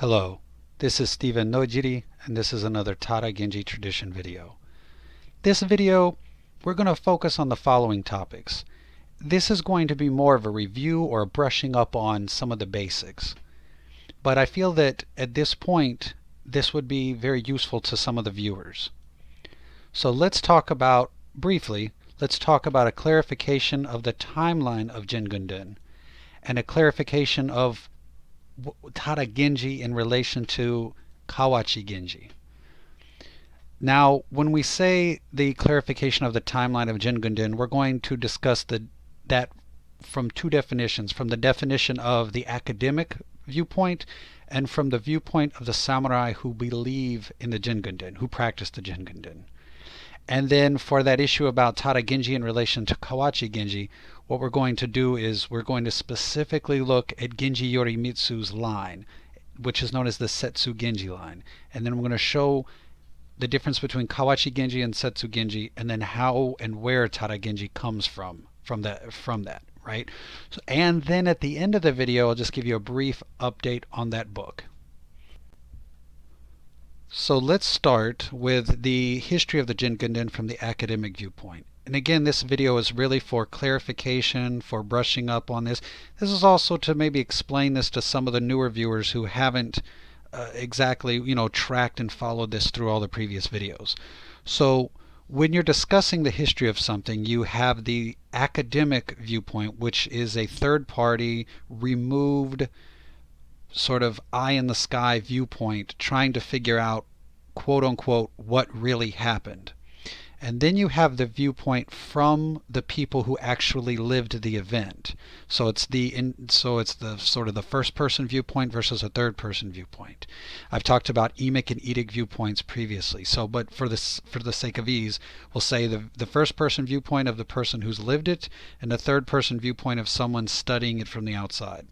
Hello, this is Stephen Nojiri, and this is another Tada Genji tradition video. This video, we're going to focus on the following topics. This is going to be more of a review or a brushing up on some of the basics. But I feel that at this point, this would be very useful to some of the viewers. So let's talk about, briefly, let's talk about a clarification of the timeline of Jingunden and a clarification of Tada Genji in relation to Kawachi Genji. Now, when we say the clarification of the timeline of Jingunden, we're going to discuss that from two definitions, from the definition of the academic viewpoint and from the viewpoint of the samurai who believe in the Jingunden, who practice the Jingunden. And then for that issue about Tada Genji in relation to Kawachi Genji, what we're going to do is we're going to specifically look at Genji Yorimitsu's line, which is known as the Setsuginji line. And then we're going to show the difference between Kawachi Genji and Setsuginji, and then how and where Tada Genji comes from that, right? So, and then at the end of the video, I'll just give you a brief update on that book. So let's start with the history of the Jingunden from the academic viewpoint. And again, this video is really for clarification, for brushing up on this. This is also to maybe explain this to some of the newer viewers who haven't exactly, tracked and followed this through all the previous videos. So when you're discussing the history of something, you have the academic viewpoint, which is a third party, removed, sort of eye in the sky viewpoint, trying to figure out, quote unquote, what really happened. And then you have the viewpoint from the people who actually lived the event. So it's the sort of the first person viewpoint versus a third person viewpoint. I've talked about emic and etic viewpoints previously. So but for the sake of ease, we'll say the first person viewpoint of the person who's lived it and the third person viewpoint of someone studying it from the outside.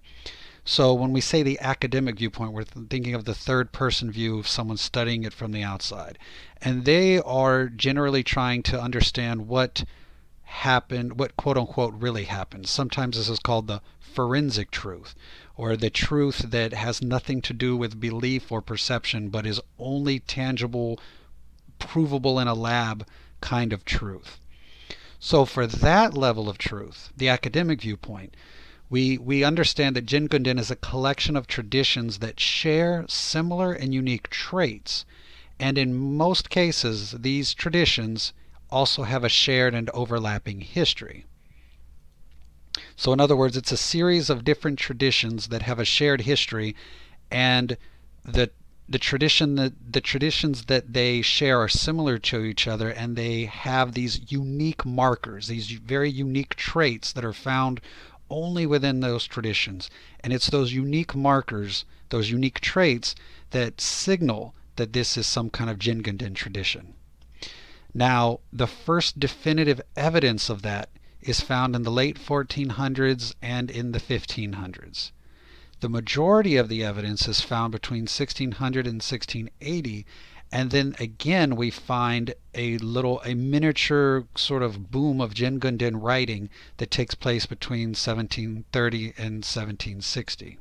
So when we say the academic viewpoint, we're thinking of the third person view of someone studying it from the outside. And they are generally trying to understand what happened, what quote unquote really happened. Sometimes this is called the forensic truth, or the truth that has nothing to do with belief or perception, but is only tangible, provable in a lab kind of truth. So for that level of truth, the academic viewpoint, we understand that Jingunden is a collection of traditions that share similar and unique traits, and in most cases these traditions also have a shared and overlapping history. So in other words, it's a series of different traditions that have a shared history, and the traditions that they share are similar to each other, and they have these unique markers, these very unique traits that are found only within those traditions. And it's those unique markers, those unique traits, that signal that this is some kind of Jingunden tradition. Now, the first definitive evidence of that is found in the late 1400s and in the 1500s. The majority of the evidence is found between 1600 and 1680, and then again we find a miniature sort of boom of Jingunden writing that takes place between 1730 and 1760.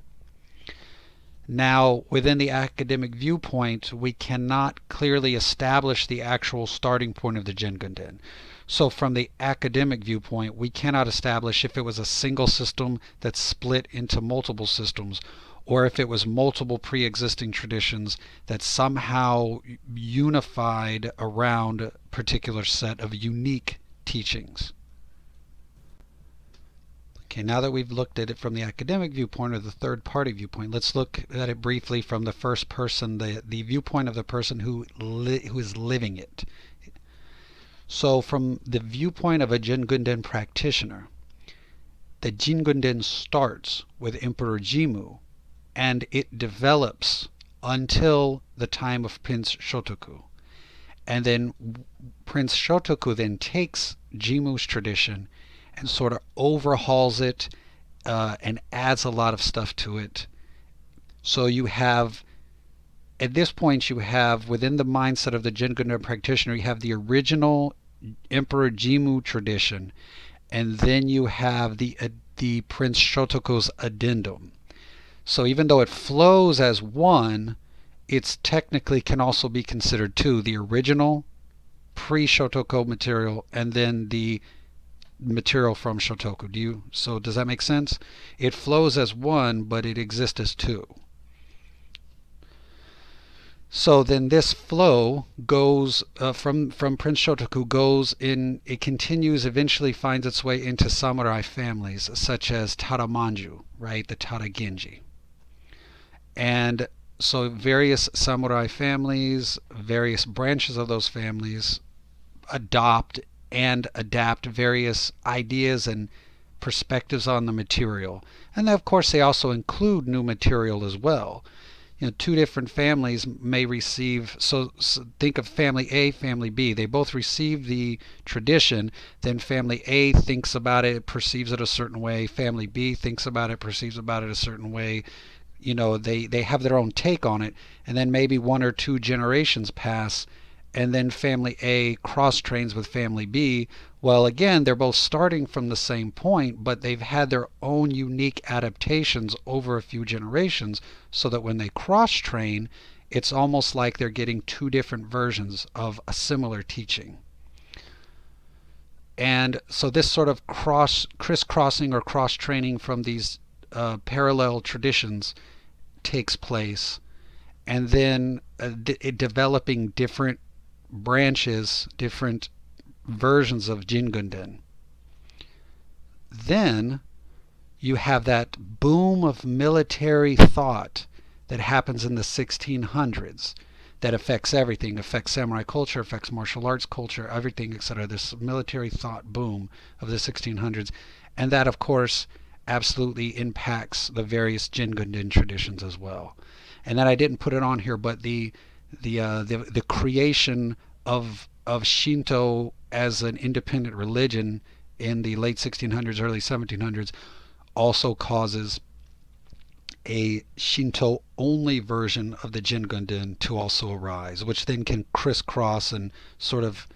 Now, within the academic viewpoint, we cannot clearly establish the actual starting point of the Jingunden. So from the academic viewpoint, we cannot establish if it was a single system that split into multiple systems, or if it was multiple pre-existing traditions that somehow unified around a particular set of unique teachings. Okay, now that we've looked at it from the academic viewpoint or the third party viewpoint, let's look at it briefly from the first person, the viewpoint of the person who is living it. So from the viewpoint of a Jingunden practitioner, the Jingunden starts with Emperor Jimmu, and it develops until the time of Prince Shotoku. And then Prince Shotoku then takes Jimmu's tradition and sort of overhauls it and adds a lot of stuff to it. So you have, at this point, you have within the mindset of the Jingunden practitioner, you have the original Emperor Jimmu tradition, and then you have the Prince Shotoku's addendum. So even though it flows as one, it's technically can also be considered two: the original pre-Shotoku material and then the material from Shotoku. So does that make sense? It flows as one, but it exists as two. So then this flow goes from Prince Shotoku goes in, it continues, eventually finds its way into samurai families such as Tada Manju, right? The Tada Genji. And so various samurai families, various branches of those families adopt and adapt various ideas and perspectives on the material. And of course they also include new material as well. Two different families may receive, so think of family A, family B. They both receive the tradition, then family A thinks about it, perceives it a certain way. Family B thinks about it, perceives about it a certain way. They have their own take on it, and then maybe one or two generations pass, and then family A cross trains with family B. Well, again, they're both starting from the same point, but they've had their own unique adaptations over a few generations, so that when they cross train, it's almost like they're getting two different versions of a similar teaching. And so this sort of crisscrossing or cross training from these parallel traditions takes place, and then developing different branches, different versions of Jingunden. Then you have that boom of military thought that happens in the 1600s that affects everything, affects samurai culture, affects martial arts culture, everything, etc. This military thought boom of the 1600s, and that of course absolutely impacts the various Jingunden traditions as well. And then I didn't put it on here, but the creation of Shinto as an independent religion in the late 1600s, early 1700s also causes a Shinto-only version of the Jingunden to also arise, which then can crisscross and sort of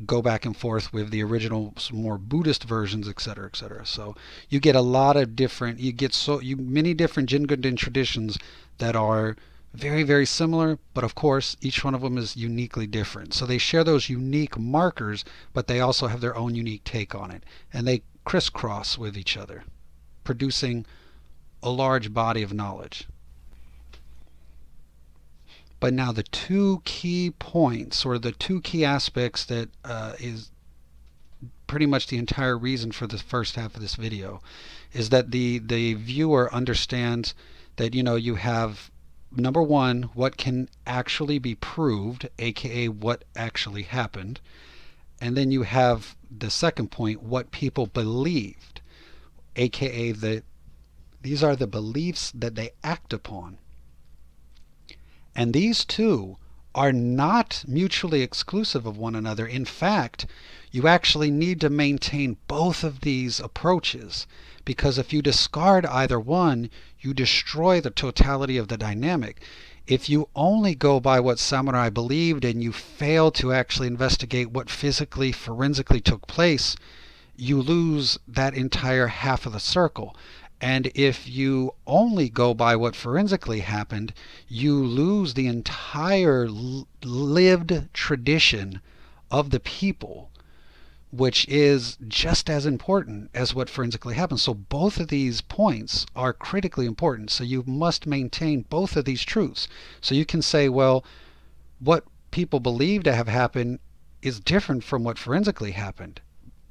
go back and forth with the original more Buddhist versions, etc., etc. So you get a lot of different, many different Jingunden traditions that are very, very similar, but of course each one of them is uniquely different. So they share those unique markers, but they also have their own unique take on it, and they crisscross with each other, producing a large body of knowledge. But now the two key points, or the two key aspects that is pretty much the entire reason for the first half of this video, is that the viewer understands that you have, number one, what can actually be proved, aka what actually happened, and then you have the second point, what people believed, aka these are the beliefs that they act upon. And these two are not mutually exclusive of one another. In fact, you actually need to maintain both of these approaches, because if you discard either one, you destroy the totality of the dynamic. If you only go by what samurai believed and you fail to actually investigate what physically, forensically took place, you lose that entire half of the circle. And if you only go by what forensically happened, you lose the entire lived tradition of the people, which is just as important as what forensically happened. So both of these points are critically important. So you must maintain both of these truths. So you can say, well, what people believe to have happened is different from what forensically happened.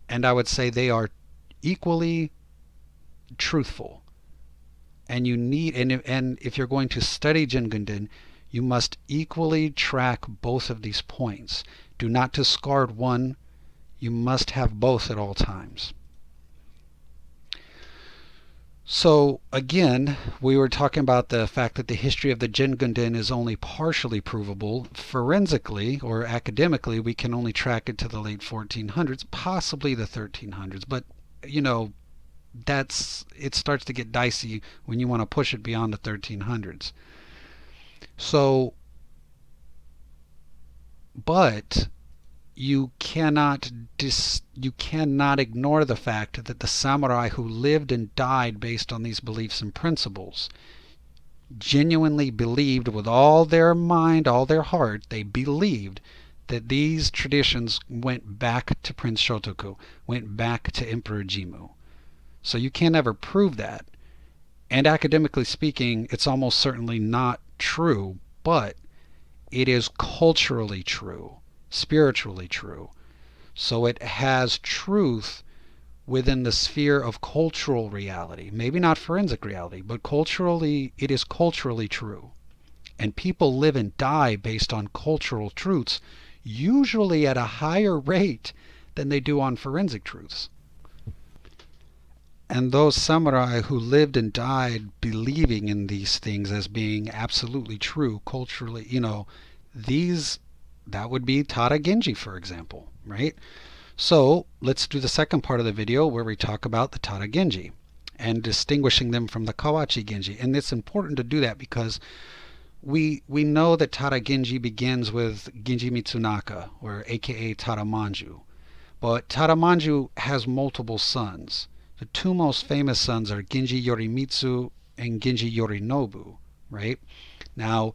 And I would say they are equally truthful. And you need, and if you're going to study Jingunden, you must equally track both of these points. Do not discard one. You must have both at all times. So again, we were talking about the fact that the history of the Jingunden is only partially provable. Forensically or academically, we can only track it to the late 1400s, possibly the 1300s. But it starts to get dicey when you want to push it beyond the 1300s. So, but you cannot ignore the fact that the samurai who lived and died based on these beliefs and principles, genuinely believed with all their mind, all their heart, they believed that these traditions went back to Prince Shotoku, went back to Emperor Jimmu. So you can't ever prove that. And academically speaking, it's almost certainly not true, but it is culturally true, spiritually true. So it has truth within the sphere of cultural reality. Maybe not forensic reality, but culturally, it is culturally true. And people live and die based on cultural truths, usually at a higher rate than they do on forensic truths. And those samurai who lived and died believing in these things as being absolutely true culturally, that would be Tada Genji, for example, right? So let's do the second part of the video where we talk about the Tada Genji and distinguishing them from the Kawachi Genji. And it's important to do that because we know that Tada Genji begins with Genji Mitsunaka, or aka Tada Manju. But Tada Manju has multiple sons. The two most famous sons are Genji Yorimitsu and Genji Yorinobu, right? Now,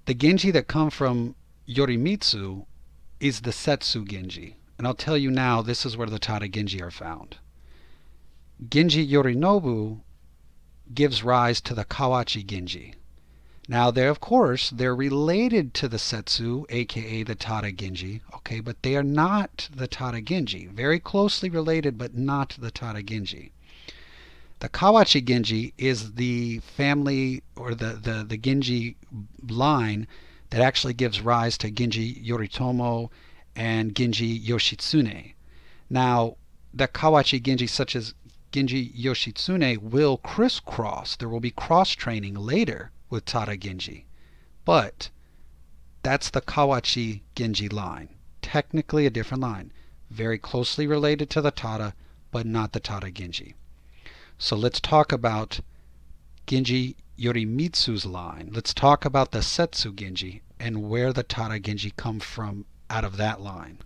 the Genji that come from Yorimitsu is the Setsuginji. And I'll tell you now, this is where the Tada Genji are found. Genji Yorinobu gives rise to the Kawachi Genji. Now, they're related to the Setsu, aka the Tada Genji, okay, but they are not the Tada Genji. Very closely related, but not the Tada Genji. The Kawachi Genji is the family or the Genji line that actually gives rise to Genji Yoritomo and Genji Yoshitsune. Now, the Kawachi Genji, such as Genji Yoshitsune, will crisscross. There will be cross-training later with Tada Genji. But that's the Kawachi Genji line. Technically a different line. Very closely related to the Tada, but not the Tada Genji. So let's talk about Genji Yorimitsu's line. Let's talk about the Setsuginji and where the Tada Genji come from out of that line.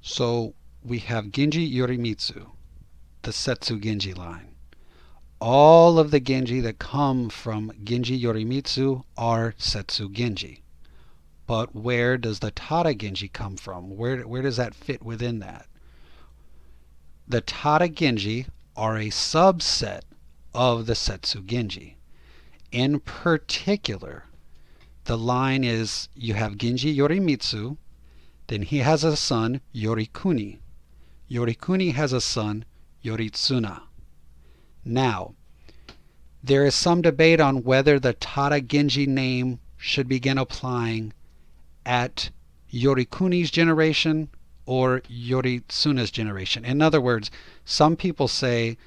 So we have Genji Yorimitsu, the Setsuginji line. All of the Genji that come from Genji Yorimitsu are Setsuginji. But where does the Tada Genji come from? Where does that fit within that? The Tada Genji are a subset of the Setsuginji. In particular, the line is you have Genji Yorimitsu, then he has a son, Yorikuni. Yorikuni has a son, Yoritsuna. Now, there is some debate on whether the Tada Genji name should begin applying at Yorikuni's generation or Yoritsuna's generation. In other words, some people say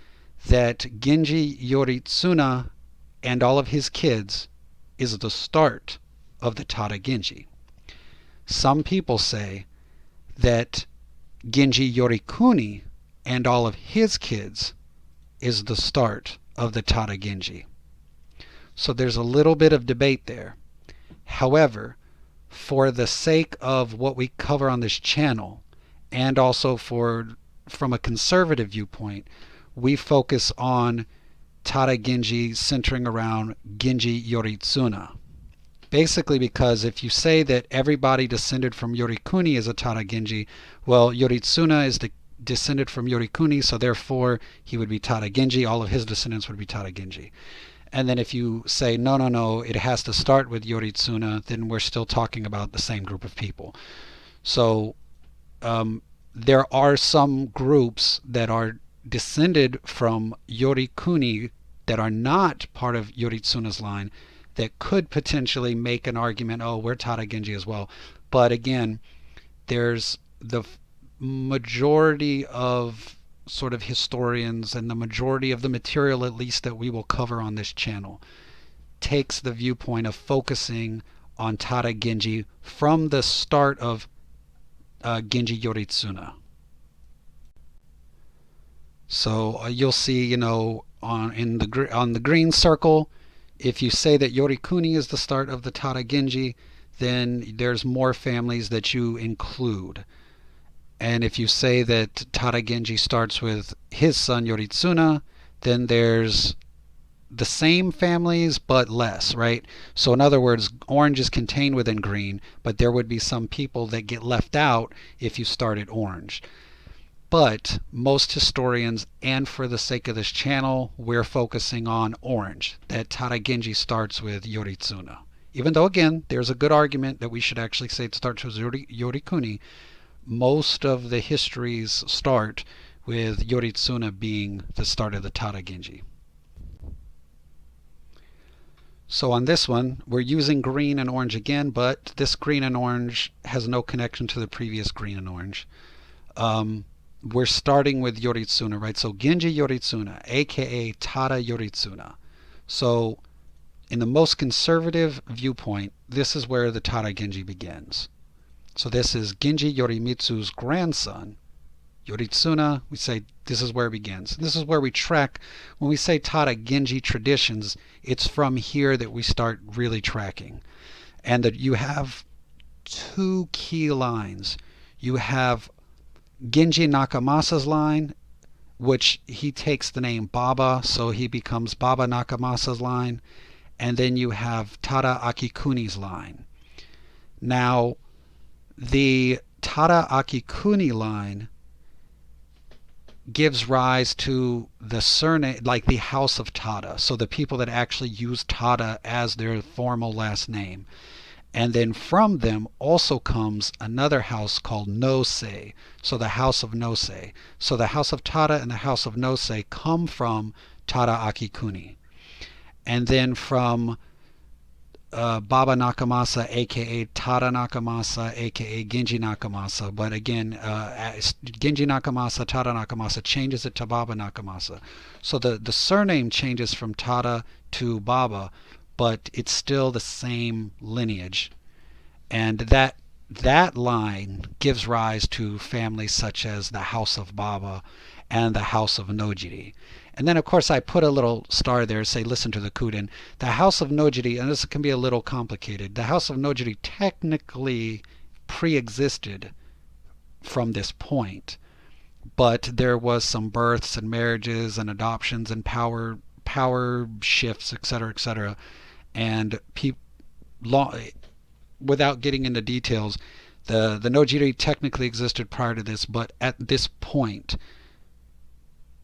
that Genji Yoritsuna and all of his kids is the start of the Tada Genji. Some people say that Genji Yorikuni and all of his kids is the start of the Tada Genji. So there's a little bit of debate there. However, for the sake of what we cover on this channel, and also from a conservative viewpoint, we focus on Tada Genji centering around Genji Yoritsuna. Basically because if you say that everybody descended from Yorikuni is a Tada Genji, well, Yoritsuna is descended from Yorikuni, so therefore he would be Tada Genji, all of his descendants would be Tada Genji. And then if you say, no, it has to start with Yoritsuna, then we're still talking about the same group of people. So there are some groups that are descended from Yorikuni that are not part of Yoritsuna's line that could potentially make an argument, oh, we're Tada Genji as well. But again, there's the majority of sort of historians, and the majority of the material at least that we will cover on this channel, takes the viewpoint of focusing on Tada Genji from the start of Genji Yoritsuna. So you'll see, on the green circle, if you say that Yorikuni is the start of the Tada Genji, then there's more families that you include. And if you say that Tada Genji starts with his son Yoritsuna, then there's the same families but less, right? So in other words, orange is contained within green, but there would be some people that get left out if you start at orange. But most historians, and for the sake of this channel, we're focusing on orange, that Tada Genji starts with Yoritsuna. Even though, again, there's a good argument that we should actually say it starts with Yorikuni, most of the histories start with Yoritsuna being the start of the Tada Genji. So on this one, we're using green and orange again, but this green and orange has no connection to the previous green and orange. We're starting with Yoritsuna, right? So Genji Yoritsuna, aka Tada Yoritsuna. So in the most conservative viewpoint, this is where the Tada Genji begins. So this is Genji Yorimitsu's grandson. Yoritsuna, we say this is where it begins. This is where we track. When we say Tada Genji traditions, it's from here that we start really tracking. And that you have two key lines. You have Genji Nakamasa's line, which he takes the name Baba, so he becomes Baba Nakamasa's line. And then you have Tada Akikuni's line. Now, the Tada Akikuni line gives rise to the surname, like the House of Tada, so the people that actually use Tada as their formal last name. And then from them also comes another house called Nosei, so the House of Nosei. So the House of Tada and the House of Nosei come from Tada Akikuni. And then from Baba Nakamasa, aka Tada Nakamasa, aka Genji Nakamasa. But again, Genji Nakamasa, Tada Nakamasa changes it to Baba Nakamasa. So the surname changes from Tada to Baba, but it's still the same lineage. And that line gives rise to families such as the House of Baba and the House of Nojiri. And then, of course, I put a little star there, say, listen to the Kuden. The House of Nojiri, and this can be a little complicated, the House of Nojiri technically pre-existed from this point, but there was some births and marriages and adoptions and power shifts, etc., and without getting into details, the Nojiri technically existed prior to this, but at this point,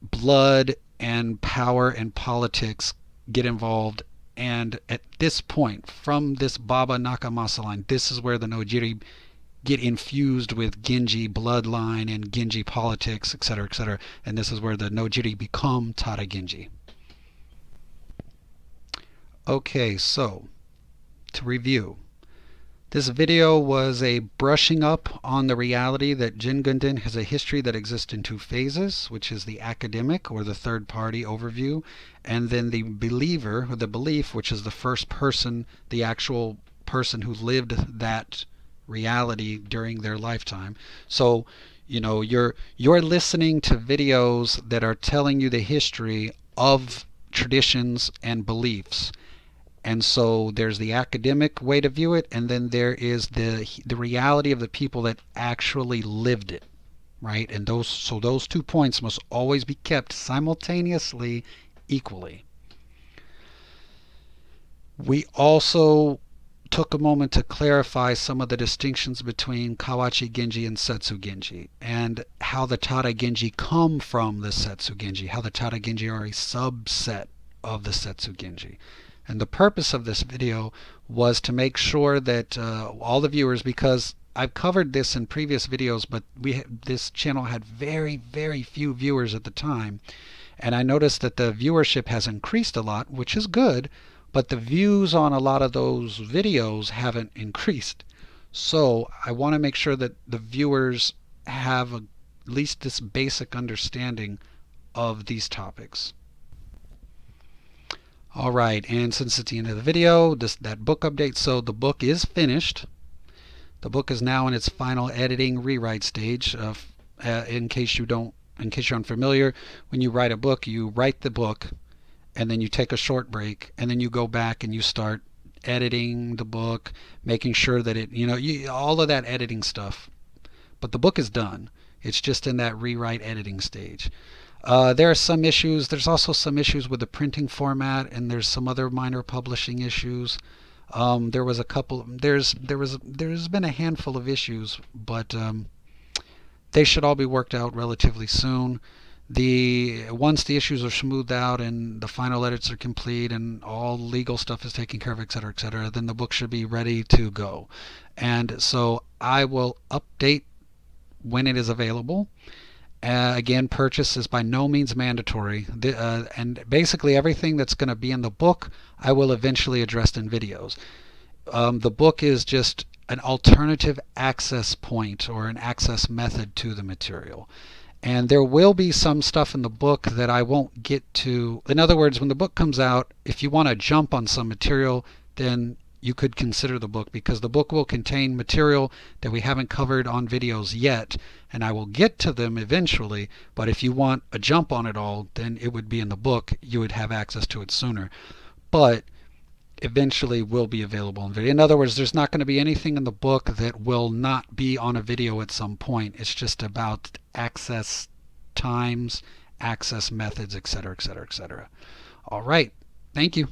blood and power and politics get involved, and at this point, from this Baba Nakamasa line, this is where the Nojiri get infused with Genji bloodline and Genji politics, etc., and this is where the Nojiri become Tada Genji. Okay, so to review, this video was a brushing up on the reality that Jin Gundin has a history that exists in two phases, which is the academic or the third party overview, and then the believer or the belief, which is the first person, the actual person who lived that reality during their lifetime. So, you know, you're listening to videos that are telling you the history of traditions and beliefs. And so there's the academic way to view it, and then there is the reality of the people that actually lived it, right? And those 2 points must always be kept simultaneously equally. We also took a moment to clarify some of the distinctions between Kawachi Genji and Setsuginji, and how the Tada Genji come from the Setsuginji, how the Tada Genji are a subset of the Setsuginji. And the purpose of this video was to make sure that all the viewers, because I've covered this in previous videos, but this channel had very, very few viewers at the time. And I noticed that the viewership has increased a lot, which is good, but the views on a lot of those videos haven't increased. So I want to make sure that the viewers have at least this basic understanding of these topics. All right, and since it's the end of the video, that book update. So the book is finished. The book is now in its final editing rewrite stage. In case you're unfamiliar, when you write a book, you write the book, and then you take a short break, and then you go back and you start editing the book, making sure that all of that editing stuff. But the book is done. It's just in that rewrite editing stage. There are some issues. There's also some issues with the printing format, and there's some other minor publishing issues. There was a couple. There's been a handful of issues, but they should all be worked out relatively soon. The once the issues are smoothed out and the final edits are complete and all legal stuff is taken care of, etc., then the book should be ready to go. And so I will update when it is available. Again, purchase is by no means mandatory. And basically everything that's going to be in the book, I will eventually address in videos. The book is just an alternative access point or an access method to the material. And there will be some stuff in the book that I won't get to. In other words, when the book comes out, if you want to jump on some material, then you could consider the book, because the book will contain material that we haven't covered on videos yet, and I will get to them eventually. But if you want a jump on it all, then it would be in the book. You would have access to it sooner. But eventually will be available in video. In other words, there's not going to be anything in the book that will not be on a video at some point. It's just about access times, access methods, etc., etc., etc. All right. Thank you.